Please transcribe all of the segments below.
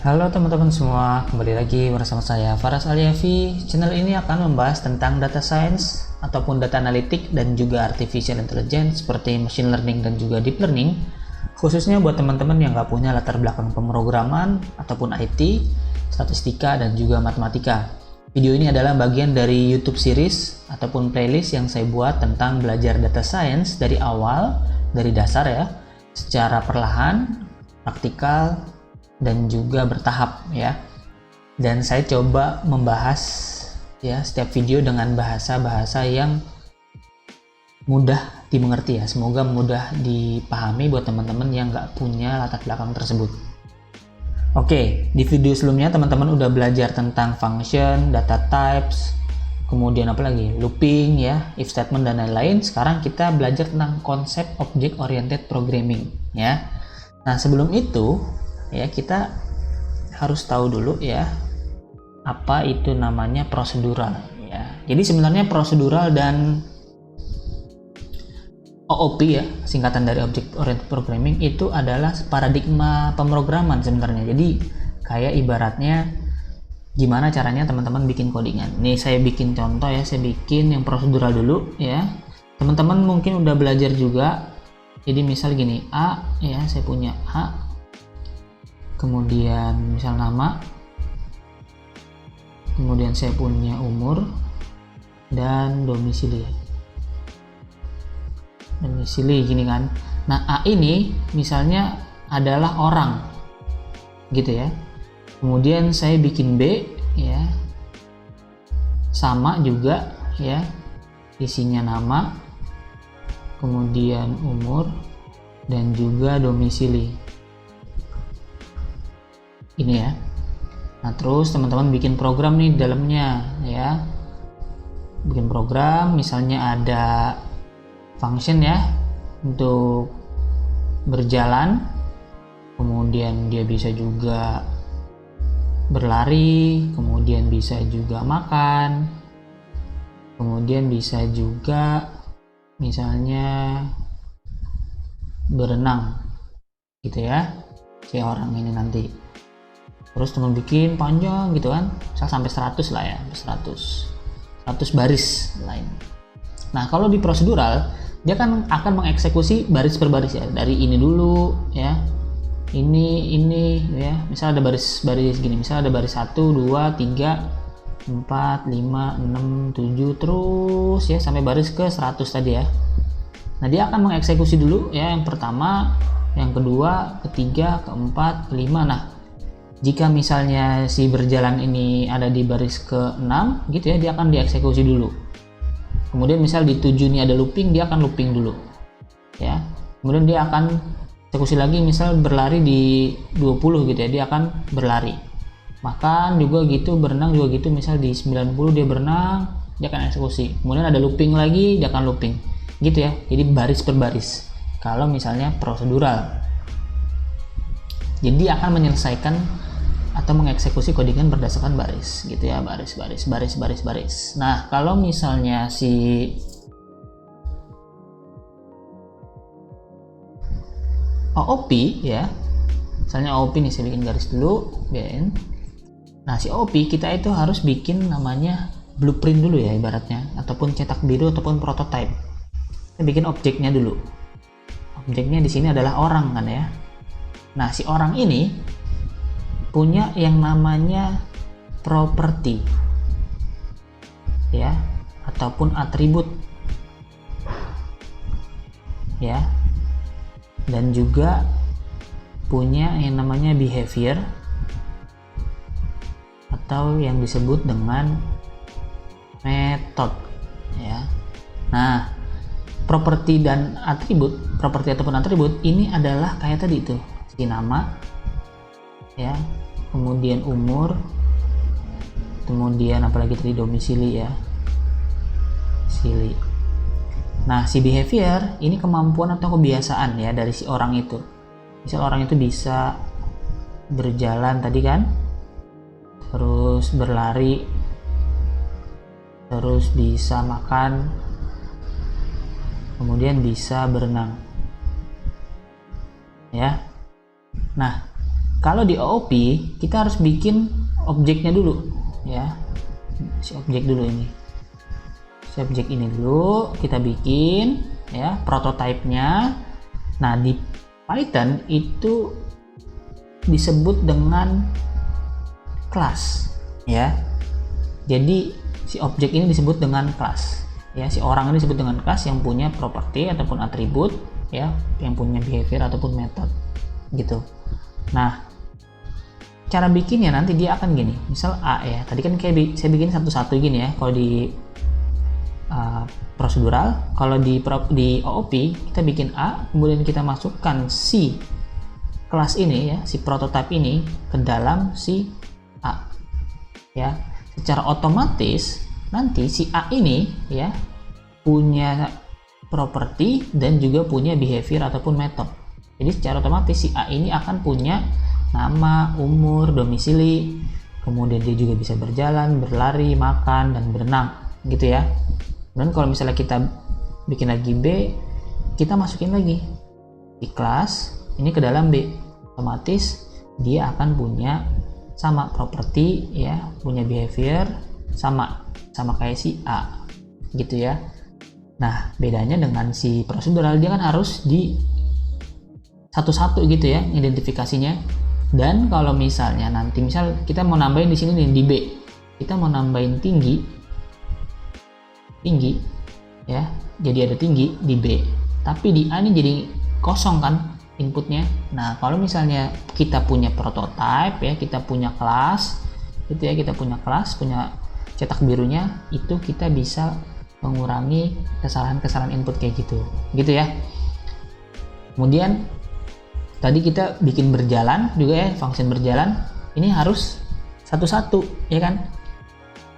Halo teman-teman semua, kembali lagi bersama saya Faras Aliafi. Channel ini akan membahas tentang data science ataupun data analitik dan juga artificial intelligence seperti machine learning dan juga deep learning, khususnya buat teman-teman yang nggak punya latar belakang pemrograman ataupun IT, statistika dan juga matematika. Video ini adalah bagian dari YouTube series ataupun playlist yang saya buat tentang belajar data science dari awal, dari dasar ya, secara perlahan, praktikal, dan juga bertahap ya. Dan saya coba membahas ya setiap video dengan bahasa-bahasa yang mudah dimengerti ya. Semoga mudah dipahami buat teman-teman yang nggak punya latar belakang tersebut. Oke, di video sebelumnya teman-teman udah belajar tentang function, data types, kemudian apa lagi? Looping ya, if statement dan lain-lain. Sekarang kita belajar tentang konsep object oriented programming ya. Nah, sebelum itu ya kita harus tahu dulu ya apa itu namanya prosedural ya. Jadi sebenarnya prosedural dan OOP ya, singkatan dari Object Oriented Programming, itu adalah paradigma pemrograman sebenarnya. Jadi kayak ibaratnya gimana caranya teman-teman bikin codingan. Nih saya bikin contoh ya, saya bikin yang prosedural dulu ya. Teman-teman mungkin udah belajar juga. Jadi misal gini, A ya, saya punya A, kemudian misal nama, kemudian saya punya umur dan domisili gini kan. Nah, A ini misalnya adalah orang gitu ya, kemudian saya bikin B ya, sama juga ya, isinya nama, kemudian umur dan juga domisili ini ya. Nah, terus teman-teman bikin program nih di dalamnya ya, bikin program misalnya ada function ya untuk berjalan, kemudian dia bisa juga berlari, kemudian bisa juga makan, kemudian bisa juga misalnya berenang gitu ya, si orang ini nanti. Terus teman bikin panjang gitu kan, misal sampai 100 lah ya, 100 baris lain. Nah, kalau di prosedural dia kan akan mengeksekusi baris per baris ya, dari ini dulu ya, ini ya, misal ada baris gini, misal ada baris 1, 2, 3, 4, 5, 6, 7 terus ya sampai baris ke 100 tadi ya. Nah, dia akan mengeksekusi dulu ya, yang pertama, yang kedua, ketiga, keempat, kelima. Nah, jika misalnya si berjalan ini ada di baris ke-6 gitu ya, dia akan dieksekusi dulu. Kemudian misal di 7 ini ada looping, dia akan looping dulu ya. Kemudian dia akan eksekusi lagi, misal berlari di 20 gitu ya, dia akan berlari. Makan juga gitu, berenang juga gitu, misal di 90 dia berenang, dia akan eksekusi. Kemudian ada looping lagi, dia akan looping gitu ya. Jadi baris per baris kalau misalnya prosedural. Jadi akan menyelesaikan atau mengeksekusi codingan berdasarkan baris gitu ya, baris. Nah, kalau misalnya si OOP ya, misalnya OOP nih, saya bikin garis dulu BN. Nah, si OOP kita itu harus bikin namanya blueprint dulu ya ibaratnya, ataupun cetak biru ataupun prototype. Kita bikin objeknya dulu. Objeknya di sini adalah orang kan ya. Nah, si orang ini punya yang namanya property ya, ataupun atribut ya, dan juga punya yang namanya behavior atau yang disebut dengan method ya. Nah, properti dan atribut, properti ataupun atribut ini adalah kayak tadi itu, si nama ya, kemudian umur, kemudian apalagi tadi domisili ya, sili. Nah, si behavior ini kemampuan atau kebiasaan ya dari si orang itu. Misal orang itu bisa berjalan tadi kan, terus berlari, terus bisa makan, kemudian bisa berenang ya. Nah, kalau di OOP kita harus bikin objeknya dulu ya, si objek dulu ini, si objek ini dulu kita bikin ya prototipenya. Nah di Python itu disebut dengan kelas ya, jadi si objek ini disebut dengan kelas ya, si orang ini disebut dengan kelas yang punya properti ataupun atribut ya, yang punya behavior ataupun method gitu. Nah cara bikinnya nanti dia akan gini, misal A ya, tadi kan kayak saya bikin satu-satu gini ya kalau di prosedural. Kalau di OOP kita bikin A, kemudian kita masukkan si kelas ini ya, si prototype ini ke dalam si A ya. Secara otomatis nanti si A ini ya punya properti dan juga punya behavior ataupun method. Jadi secara otomatis si A ini akan punya nama, umur, domisili, kemudian dia juga bisa berjalan, berlari, makan, dan berenang gitu ya. Dan kalau misalnya kita bikin lagi B, kita masukin lagi di kelas ini ke dalam B, otomatis dia akan punya sama properti ya, punya behavior sama kayak si A gitu ya. Nah bedanya dengan si prosedural, dia kan harus di satu-satu gitu ya identifikasinya. Dan kalau misalnya nanti misal kita mau nambahin di sini nih di B, kita mau nambahin tinggi ya, jadi ada tinggi di B, tapi di A ini jadi kosong kan inputnya. Nah kalau misalnya kita punya prototype ya, kita punya kelas gitu ya, kita punya kelas, punya cetak birunya, itu kita bisa mengurangi kesalahan input kayak gitu ya. Kemudian tadi kita bikin berjalan juga ya, function berjalan ini harus satu-satu ya kan,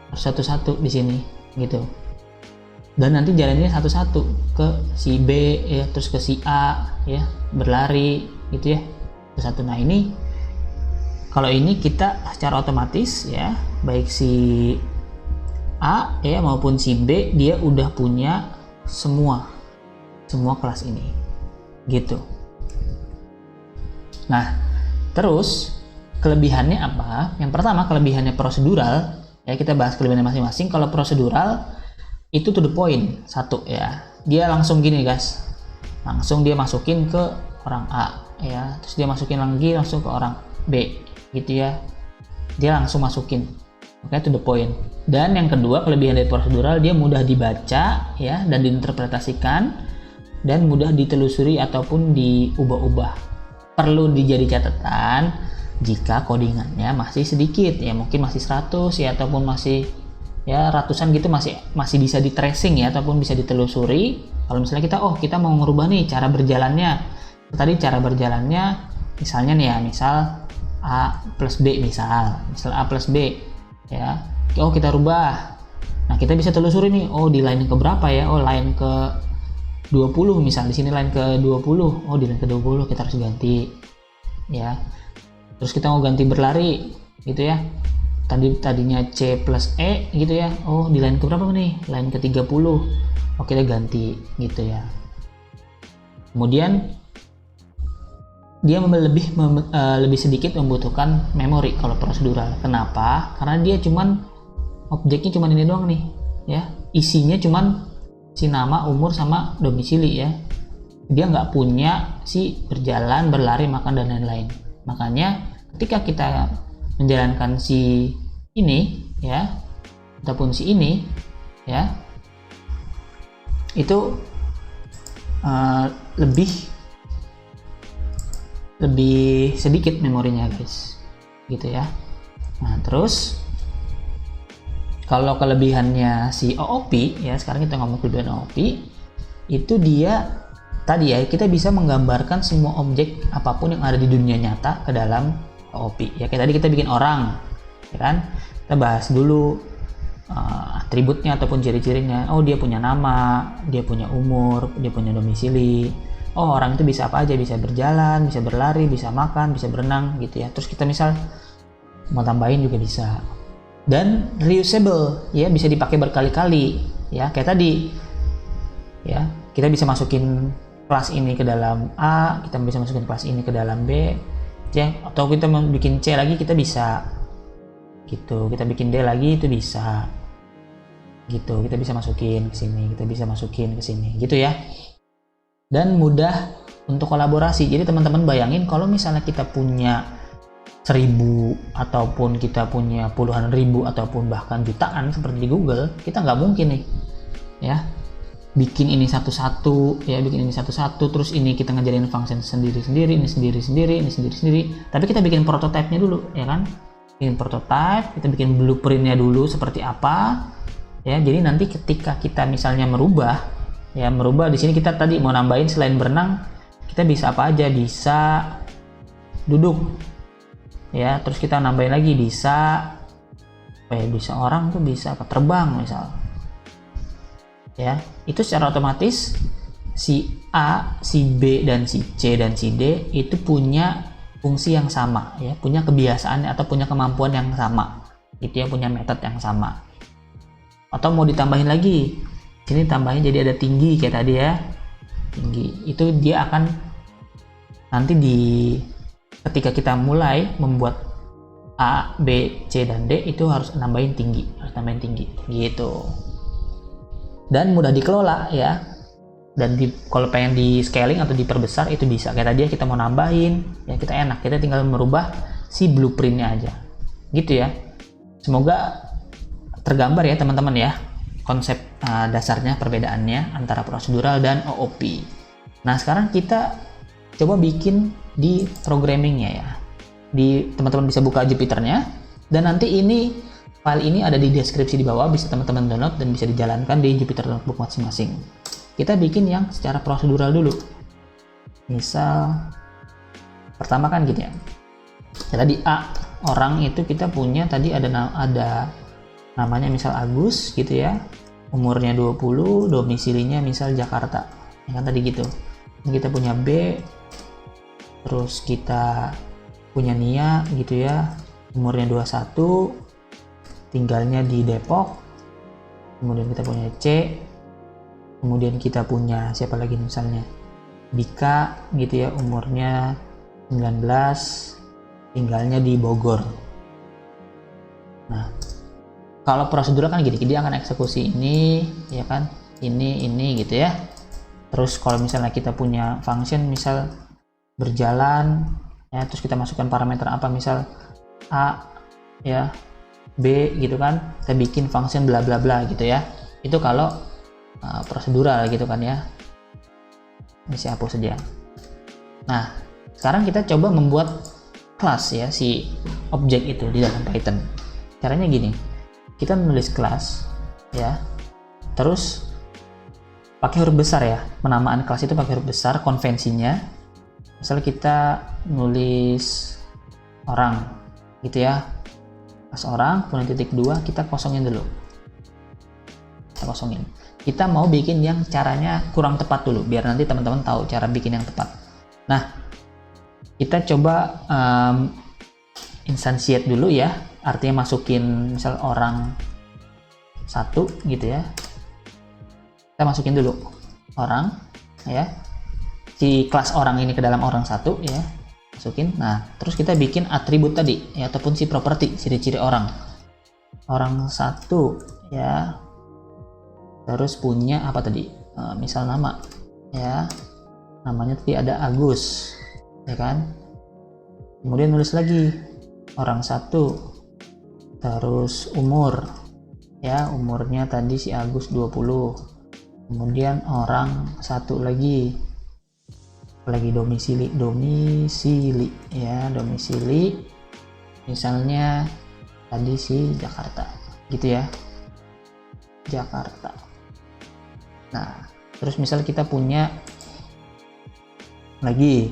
harus satu-satu di sini gitu. Dan nanti jalannya satu-satu ke si B ya, terus ke si A ya, berlari gitu ya, satu. Nah ini kalau ini kita secara otomatis ya, baik si A ya maupun si B dia udah punya semua kelas ini gitu. Nah terus kelebihannya apa? Yang pertama kelebihannya prosedural ya, kita bahas kelebihannya masing-masing. Kalau prosedural itu to the point, satu ya, dia langsung gini guys, langsung dia masukin ke orang A ya, terus dia masukin lagi langsung ke orang B gitu ya, dia langsung masukin, oke, to the point. Dan yang kedua kelebihan dari prosedural, dia mudah dibaca ya dan diinterpretasikan dan mudah ditelusuri ataupun diubah-ubah. Perlu dijadi catatan jika codingannya masih sedikit ya, mungkin masih 100 ya ataupun masih ya ratusan gitu, masih bisa di tracing ya ataupun bisa ditelusuri. Kalau misalnya kita mau ngerubah nih cara berjalannya, tadi cara berjalannya misalnya nih ya, misal A plus B, misal A plus B ya, oh kita rubah. Nah kita bisa telusuri nih, oh di line ke berapa ya, oh line ke 20 misal, di sini line ke 20, oh di line ke 20 kita harus ganti ya. Terus kita mau ganti berlari gitu ya, tadinya C plus E gitu ya, oh di line ke berapa nih, line ke 30, oh kita ganti gitu ya. Kemudian dia lebih sedikit membutuhkan memori kalau prosedural. Kenapa? Karena dia objeknya cuman ini doang nih ya, isinya cuman si nama, umur, sama domisili ya. Dia nggak punya si berjalan, berlari, makan, dan lain-lain. Makanya ketika kita menjalankan si ini ya ataupun si ini ya, itu lebih sedikit memorinya guys gitu ya. Nah terus kalau kelebihannya si OOP ya, sekarang kita ngomong kelebihan OOP, itu dia tadi ya, kita bisa menggambarkan semua objek apapun yang ada di dunia nyata ke dalam OOP ya. Kayak tadi kita bikin orang ya kan, kita bahas dulu atributnya ataupun ciri-cirinya. Oh dia punya nama, dia punya umur, dia punya domisili. Oh orang itu bisa apa aja, bisa berjalan, bisa berlari, bisa makan, bisa berenang gitu ya. Terus kita misal mau tambahin juga bisa. Dan reusable ya, bisa dipakai berkali-kali ya, kayak tadi ya, kita bisa masukin kelas ini ke dalam A, kita bisa masukin kelas ini ke dalam B, ya, atau kita mau bikin C lagi kita bisa gitu, kita bikin D lagi itu bisa gitu, kita bisa masukin ke sini, kita bisa masukin ke sini gitu ya, dan mudah untuk kolaborasi. Jadi teman-teman bayangin kalau misalnya kita punya 1000 ataupun kita punya puluhan ribu ataupun bahkan jutaan seperti di Google, kita nggak mungkin nih ya bikin ini satu-satu ya, bikin ini satu-satu terus ini kita ngajarin function sendiri-sendiri, ini sendiri-sendiri, ini sendiri-sendiri. Tapi kita bikin prototipenya dulu ya kan, bikin prototype, kita bikin blueprintnya dulu seperti apa ya. Jadi nanti ketika kita misalnya merubah di sini, kita tadi mau nambahin selain berenang kita bisa apa aja, bisa duduk ya, terus kita nambahin lagi bisa bisa orang tuh, bisa terbang misal ya. Itu secara otomatis si A, si B, dan si C dan si D itu punya fungsi yang sama ya, punya kebiasaan atau punya kemampuan yang sama gitu ya, punya metode yang sama. Atau mau ditambahin lagi, sini tambahin jadi ada tinggi kayak tadi ya, tinggi itu dia akan nanti ketika kita mulai membuat A, B, C, dan D itu harus nambahin tinggi gitu. Dan mudah dikelola ya, dan kalau pengen di scaling atau diperbesar itu bisa. Kayak tadi ya, kita mau nambahin ya, kita enak, kita tinggal merubah si blueprintnya aja gitu ya. Semoga tergambar ya teman-teman ya konsep dasarnya, perbedaannya antara prosedural dan OOP. Nah sekarang kita coba bikin di programmingnya ya. Teman-teman bisa buka Jupyternya, dan nanti file ini ada di deskripsi di bawah, bisa teman-teman download dan bisa dijalankan di Jupyter Notebook masing-masing. Kita bikin yang secara prosedural dulu. Misal pertama kan gini ya. Tadi A, orang itu kita punya tadi ada namanya misal Agus gitu ya. Umurnya 20, domisilinya misal Jakarta. Ya kan tadi gitu. Kita punya B, terus kita punya Nia gitu ya, umurnya 21, tinggalnya di Depok. Kemudian kita punya C, kemudian kita punya siapa lagi misalnya Dika gitu ya, umurnya 19, tinggalnya di Bogor. Nah kalau prosedural kan gini, dia akan eksekusi ini ya kan, ini gitu ya. Terus kalau misalnya kita punya function misal berjalan ya, terus kita masukkan parameter apa, misal A ya, B gitu kan, kita bikin function bla bla bla gitu ya. Itu kalau prosedural gitu kan ya. Ini saya hapus saja. Nah sekarang kita coba membuat kelas ya, si objek itu di dalam Python. Caranya gini, kita menulis kelas ya, terus pakai huruf besar ya, penamaan kelas itu pakai huruf besar. Konvensinya misalnya kita nulis orang gitu ya, pas orang kemudian titik 2, kita kosongin dulu, kita mau bikin yang caranya kurang tepat dulu biar nanti teman-teman tahu cara bikin yang tepat. Nah kita coba instantiate dulu ya, artinya masukin misal orang 1 gitu ya, kita masukin dulu orang ya, si kelas orang ini ke dalam orang 1 ya, masukin. Nah terus kita bikin atribut tadi ya, ataupun si properti, ciri-ciri orang 1 ya, terus punya apa tadi, misal nama ya, namanya tadi ada Agus ya kan. Kemudian nulis lagi orang 1, terus umur ya, umurnya tadi si Agus 20. Kemudian orang 1 lagi domisili ya, domisili misalnya tadi si Jakarta gitu ya, Jakarta. Nah terus misal kita punya lagi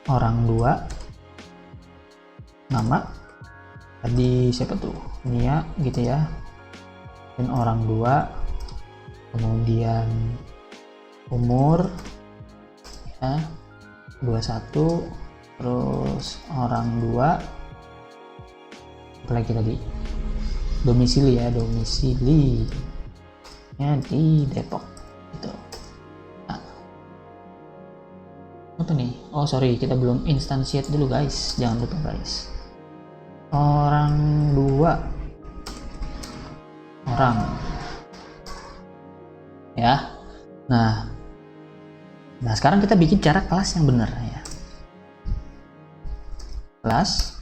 orang 2, nama tadi siapa tuh, Nia gitu ya, dan orang 2, kemudian umur ya 21, terus orang 2, apalagi tadi domisili ya, domisili ya di Depok gitu. Nah, apa nih oh sorry, kita belum instantiate dulu guys, jangan lupa guys. Orang 2 orang ya. Nah sekarang kita bikin cara kelas yang benar ya. Kelas.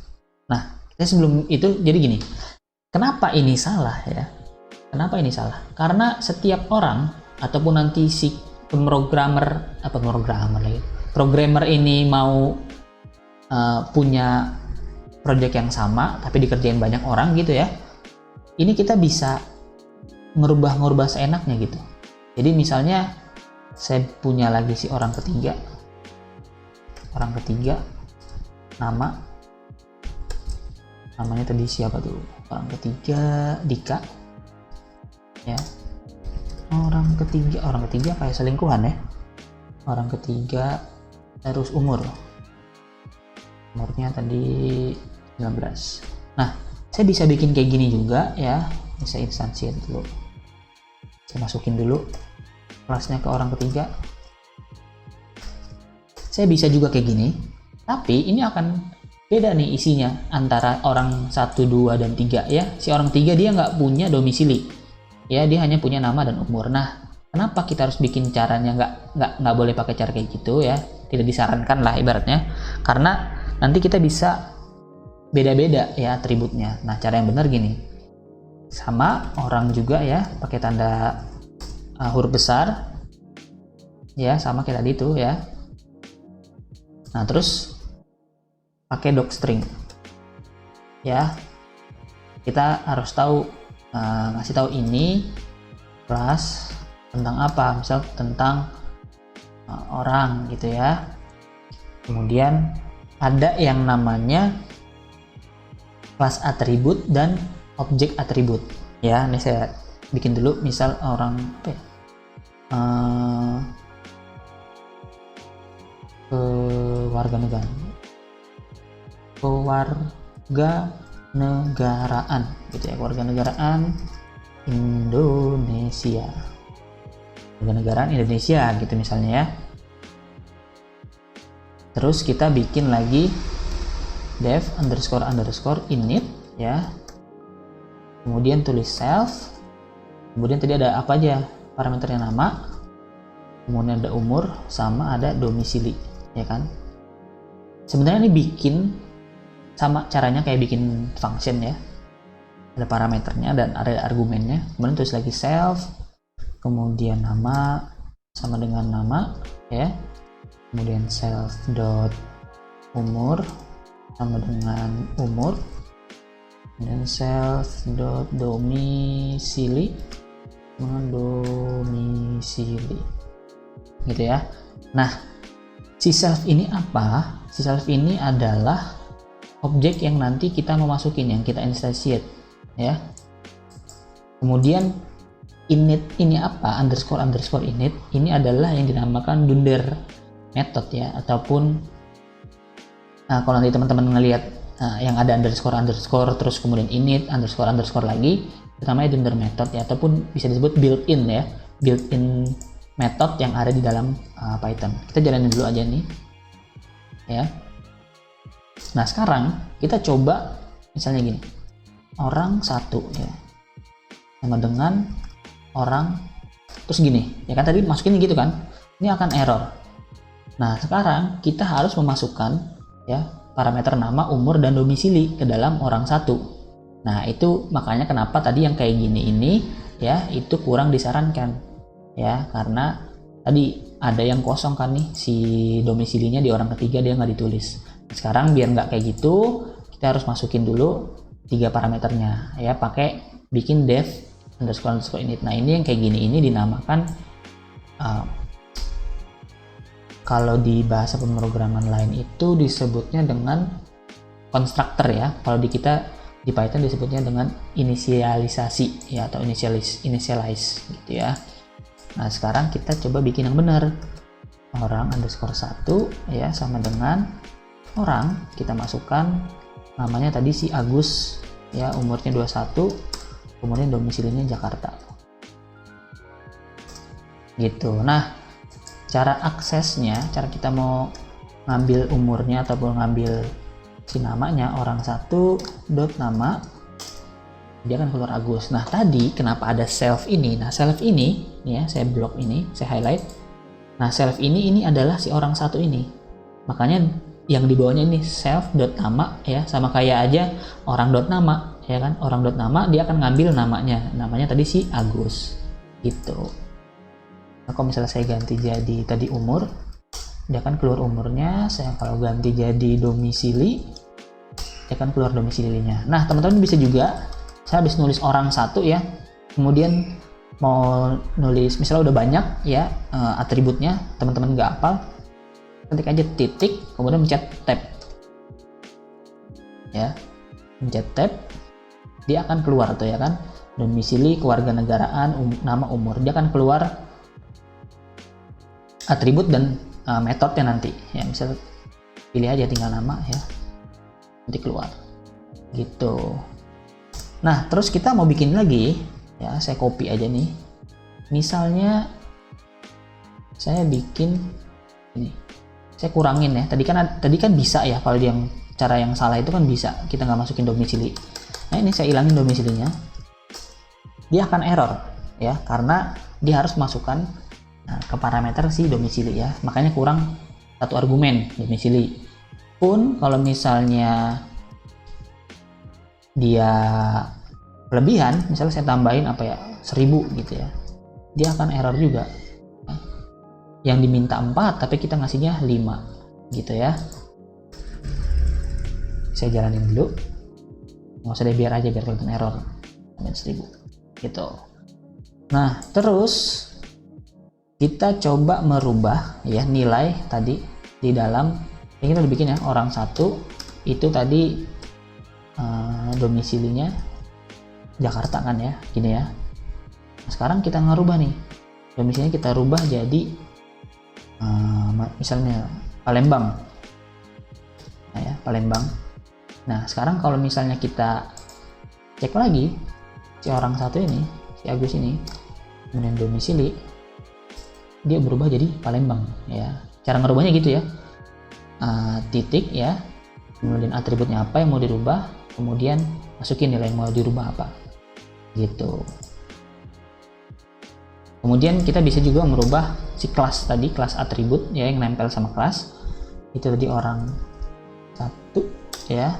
Nah, kita sebelum itu jadi gini. Kenapa ini salah ya? Kenapa ini salah? Karena setiap orang ataupun nanti si programmer ini mau punya project yang sama tapi dikerjain banyak orang gitu ya. Ini kita bisa ngerubah seenaknya gitu. Jadi misalnya saya punya lagi si orang ketiga namanya tadi siapa tuh, orang ketiga Dika ya. Orang ketiga kayak selingkuhan ya. Orang ketiga terus umurnya tadi 19. Nah saya bisa bikin kayak gini juga ya. Saya instansiate dulu, saya masukin dulu kelasnya ke orang ketiga. Saya bisa juga kayak gini, tapi ini akan beda nih isinya antara orang 1, 2, dan 3 ya. Si orang 3 dia nggak punya domisili ya, dia hanya punya nama dan umur. Nah kenapa kita harus bikin caranya nggak boleh pakai cara kayak gitu ya, tidak disarankan lah ibaratnya, karena nanti kita bisa beda-beda ya atributnya. Nah cara yang benar gini, sama orang juga ya pakai tanda huruf besar ya, sama kayak tadi itu ya. Nah terus pakai docstring ya, kita harus tahu ngasih tahu ini kelas tentang apa, misal tentang orang gitu ya. Kemudian ada yang namanya kelas atribut dan objek atribut ya. Ini saya bikin dulu, misal orang kewarganegaraan gitu ya, kewarganegaraan Indonesia, kewarganegaraan Indonesia gitu misalnya ya. Terus kita bikin lagi dev __ init ya, kemudian tulis self, kemudian tadi ada apa aja parameternya, nama, kemudian ada umur, sama ada domisili ya kan. Sebenarnya ini bikin sama caranya kayak bikin function ya, ada parameternya dan ada argumennya. Kemudian tulis lagi self, kemudian nama sama dengan nama ya, kemudian self dot umur sama dengan umur, dan self dot domisili dengan domisili gitu ya. Nah si self ini apa? Si self ini adalah objek yang nanti kita mau masukin, yang kita instantiate ya. Kemudian init ini apa? __ init ini adalah yang dinamakan dunder method ya, ataupun kalau nanti teman-teman ngelihat yang ada __ terus kemudian init __ lagi, itu namanya dunder method ya, ataupun bisa disebut built-in ya, built-in method yang ada di dalam Python. Kita jalanin dulu aja nih ya. Nah sekarang kita coba misalnya gini, orang 1 ya sama dengan orang, terus gini ya kan, tadi masukin gitu kan, ini akan error. Nah sekarang kita harus memasukkan ya parameter nama, umur, dan domisili ke dalam orang 1. Nah itu makanya kenapa tadi yang kayak gini ini ya itu kurang disarankan ya, karena tadi ada yang kosong kan nih, si domisilinya di orang ketiga dia nggak ditulis. Sekarang biar nggak kayak gitu, kita harus masukin dulu 3 parameternya ya, pakai bikin dev __ init. Nah ini yang kayak gini ini dinamakan kalau di bahasa pemrograman lain itu disebutnya dengan constructor ya, kalau di kita di Python disebutnya dengan inisialisasi ya, atau initialize gitu ya. Nah sekarang kita coba bikin yang benar, orang _1 ya sama dengan orang, kita masukkan namanya tadi si Agus ya, umurnya 21, kemudian domisilinya Jakarta gitu. Nah cara aksesnya, cara kita mau ngambil umurnya ataupun ngambil si namanya orang satu dot nama, dia akan keluar Agus. Nah tadi kenapa ada self ini? Nah self ini ya, saya blok ini, saya highlight. Nah self ini adalah si orang satu ini, makanya yang di bawahnya ini self dot nama ya, sama kayak aja orang dot nama ya kan, orang dot nama dia akan ngambil namanya tadi si Agus gitu. Nah kalau misalnya saya ganti jadi tadi umur, dia akan keluar umurnya. Saya kalau ganti jadi domisili, dia akan keluar domisilinya. Nah teman-teman bisa juga, saya habis nulis orang satu ya, kemudian mau nulis misalnya udah banyak ya atributnya, teman-teman nggak hafal, ketik aja titik kemudian mencet tab ya, mencet tab, dia akan keluar tuh ya kan, domisili, kewarganegaraan, nama, umur, dia akan keluar atribut dan metodenya nanti ya. Misal pilih aja tinggal nama ya, nanti keluar gitu. Nah terus kita mau bikin lagi ya, saya copy aja nih, misalnya saya bikin ini, saya kurangin ya, tadi kan bisa ya, kalau yang cara yang salah itu kan bisa kita nggak masukin domisili. Nah ini saya ilangin domisilinya, dia akan error ya, karena dia harus masukkan ke parameter si domisili ya, makanya kurang satu argumen domisili. Pun kalau misalnya dia kelebihan, misalnya saya tambahin apa ya 1000 gitu ya, dia akan error juga. Yang diminta 4 tapi kita ngasihnya 5 gitu ya. Saya jalanin dulu, nggak usah deh, biar aja biar kelihatan error 1000 gitu. Nah terus kita coba merubah ya nilai tadi di dalam yang kita udah bikin ya, orang satu itu tadi domisilinya Jakarta kan ya, gini ya. Nah, sekarang kita ngerubah nih, domisilinya kita rubah jadi misalnya Palembang. Nah ya, Palembang. Nah sekarang kalau misalnya kita cek lagi si orang satu ini, si Agus ini, kemudian domisili, dia berubah jadi Palembang ya. Cara ngerubahnya gitu ya, titik ya, kemudian atributnya apa yang mau dirubah, kemudian masukin nilai yang mau dirubah apa gitu. Kemudian kita bisa juga merubah si kelas tadi, kelas atribut ya yang nempel sama kelas itu tadi orang satu ya.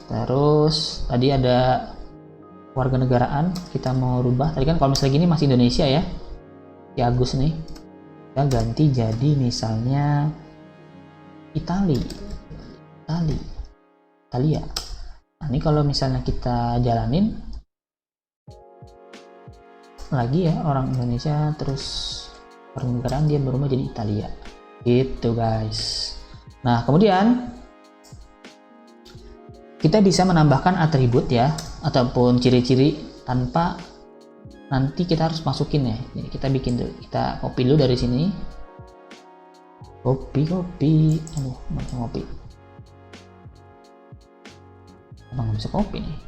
Terus tadi ada warganegaraan, kita mau rubah tadi kan, kalau misalnya gini masih Indonesia ya, si Agus nih, kita ganti jadi misalnya Italia. Nah ini kalau misalnya kita jalanin lagi ya, orang Indonesia terus warganegaraan dia berubah jadi Italia gitu guys. Nah kemudian kita bisa menambahkan atribut ya ataupun ciri-ciri tanpa nanti kita harus masukin ya. Jadi kita bikin dulu, kita copy dulu dari sini, copy, mau copy, nggak bisa copy nih.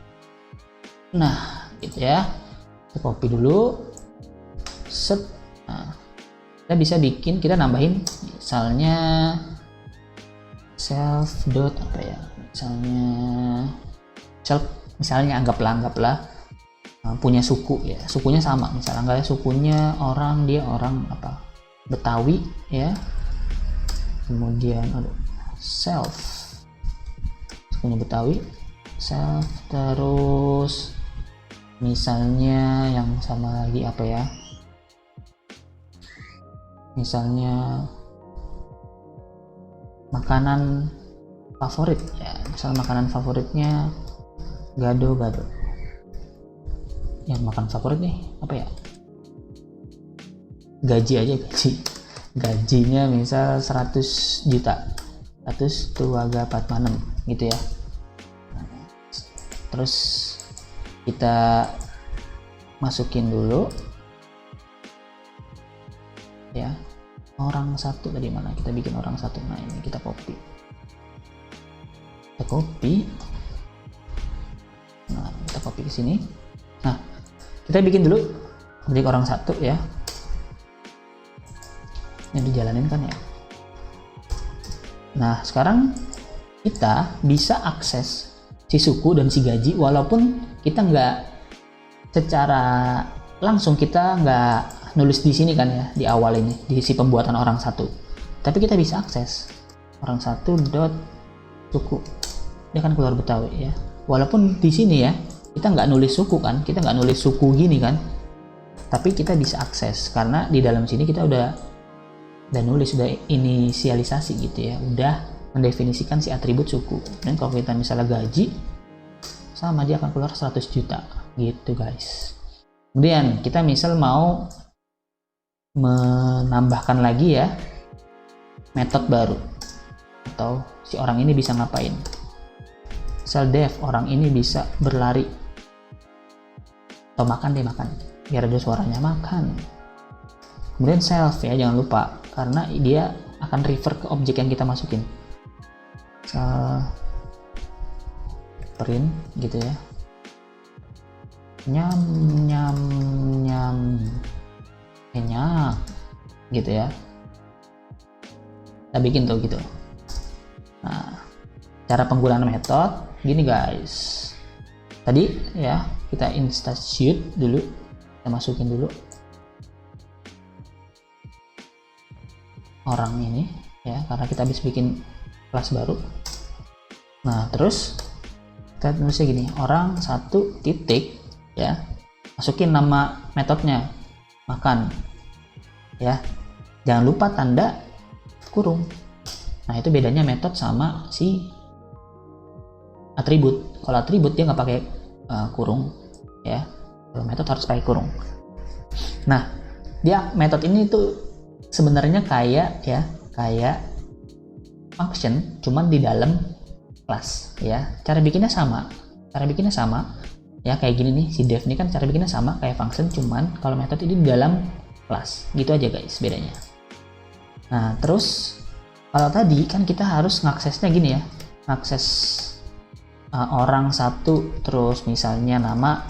Nah gitu ya, kita copy dulu, set. Nah, kita bisa bikin, kita nambahin misalnya self dot apa ya, misalnya self, misalnya anggaplah punya suku ya, sukunya sama, misalnya enggak ya, sukunya orang, dia orang apa, Betawi ya, kemudian self, sukunya Betawi, self, terus misalnya yang sama lagi apa ya, misalnya makanan favorit ya, misalnya makanan favoritnya gado, yang makan favorit nih apa ya, gaji aja, gajinya misal 100 juta, 100 Tuaga 46 gitu ya. Terus kita masukin dulu ya, orang satu tadi mana, kita bikin orang satu. Nah ini kita copy, nah kita copy ke sini. Nah kita bikin dulu ketik orang satu ya, ini dijalanin kan ya. Nah, sekarang kita bisa akses si suku dan si gaji walaupun kita nggak secara langsung, kita nggak nulis di sini kan ya, di awal ini di si pembuatan orang satu, tapi kita bisa akses orang satu dot suku, dia kan keluar Betawi ya, walaupun di sini ya kita nggak nulis suku kan, kita nggak nulis suku gini kan, tapi kita bisa akses karena di dalam sini kita udah nulis, udah inisialisasi gitu ya, udah mendefinisikan si atribut suku. Dan kalau kita misalnya gaji sama, dia akan keluar 100 juta gitu guys. Kemudian kita misal mau menambahkan lagi ya metode baru, atau si orang ini bisa ngapain, misal dev, orang ini bisa berlari atau makan, dia makan biar ada suaranya makan. Kemudian self ya, jangan lupa karena dia akan refer ke objek yang kita masukin, misal print gitu ya, nyam enak gitu ya, kita bikin tuh gitu. Nah, cara penggunaan metode gini guys, tadi ya kita instantiate dulu, kita masukin dulu orang ini ya, karena kita habis bikin kelas baru. Nah, terus kita tulisnya gini, orang satu titik ya, masukin nama metodenya makan ya, jangan lupa tanda kurung. Nah, itu bedanya metode sama si atribut. Kalau atribut dia nggak pakai kurung ya, kalau metode harus pakai kurung. Nah, dia metode ini tuh sebenarnya kayak function cuman di dalam kelas ya. Cara bikinnya sama ya, kayak gini nih, si dev ini kan cara bikinnya sama kayak function, cuman kalau metode ini di dalam kelas gitu aja guys bedanya. Nah, terus kalau tadi kan kita harus ngaksesnya gini ya, ngakses orang satu, terus misalnya nama,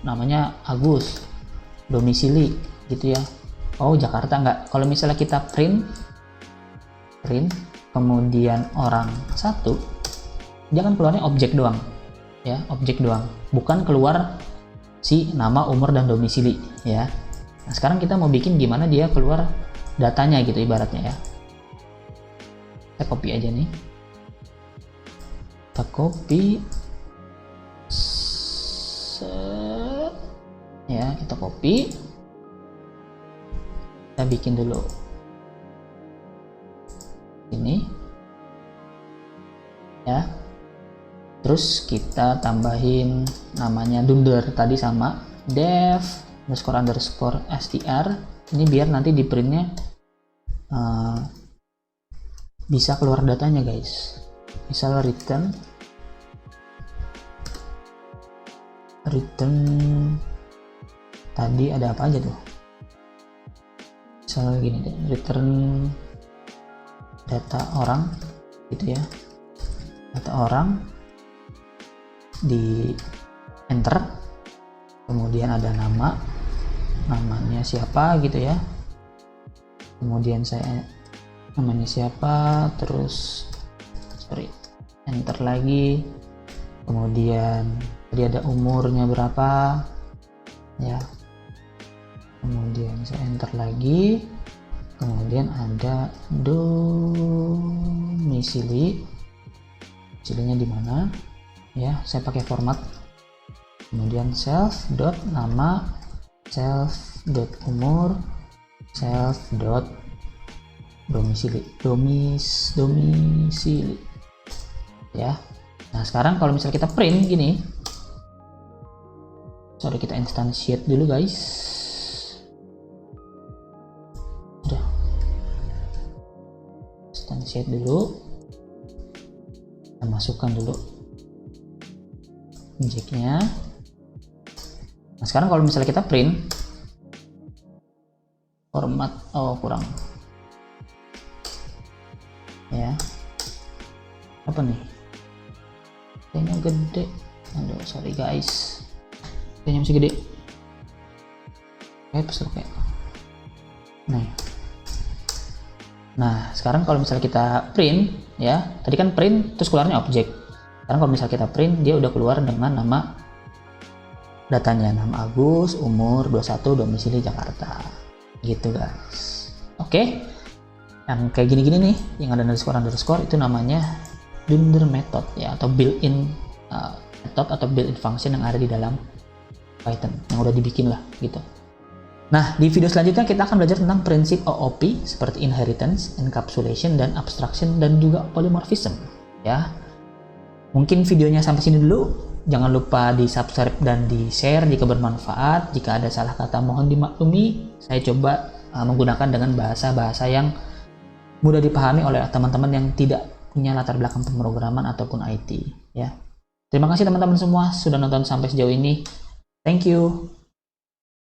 namanya Agus, domisili gitu ya, Jakarta. Enggak, kalau misalnya kita print kemudian orang satu, dia kan keluarnya objek doang ya, objek doang, bukan keluar si nama, umur, dan domisili ya. Nah, sekarang kita mau bikin gimana dia keluar datanya gitu ibaratnya ya. Kita copy aja nih, kita copy ya, kita copy, kita bikin dulu ini ya, terus kita tambahin namanya dunder tadi sama dev __ str, ini biar nanti di printnya bisa keluar datanya guys. Misal return tadi ada apa aja tuh, misal gini deh, return data orang gitu ya, data orang di enter, kemudian ada namanya siapa gitu ya, kemudian saya namanya siapa, terus enter lagi, kemudian tadi ada umurnya berapa ya, kemudian saya enter lagi, kemudian ada domisilinya di mana ya, saya pakai format, kemudian self dot nama, self dot umur, self dot domisili ya. Nah, sekarang kalau misalnya kita print gini, kita instantiate dulu guys, udah instantiate dulu, kita masukkan dulu objeknya. Nah, sekarang kalau misalnya kita print format, kurang ya, apa nih, kayaknya gede, aduh sorry guys, kayaknya masih gede, kayak besar kayak, nah Nah, sekarang kalau misalnya kita print, ya, tadi kan print terus keluarnya objek. Sekarang kalau misalnya kita print, dia udah keluar dengan nama datanya, nama Agus, umur 21, domisili Jakarta. Gitu guys. Oke. Yang kayak gini-gini nih, yang ada underscore itu namanya Dunder method ya, atau built-in method atau built-in function yang ada di dalam Python yang udah dibikin lah gitu. Nah, di video selanjutnya kita akan belajar tentang prinsip OOP seperti inheritance, encapsulation, dan abstraction, dan juga polymorphism ya. Mungkin videonya sampai sini dulu. Jangan lupa di subscribe dan di share jika bermanfaat. Jika ada salah kata mohon dimaklumi. Saya coba menggunakan dengan bahasa-bahasa yang mudah dipahami oleh teman-teman yang tidak punya latar belakang pemrograman ataupun IT ya. Terima kasih teman-teman semua sudah nonton sampai sejauh ini. Thank you.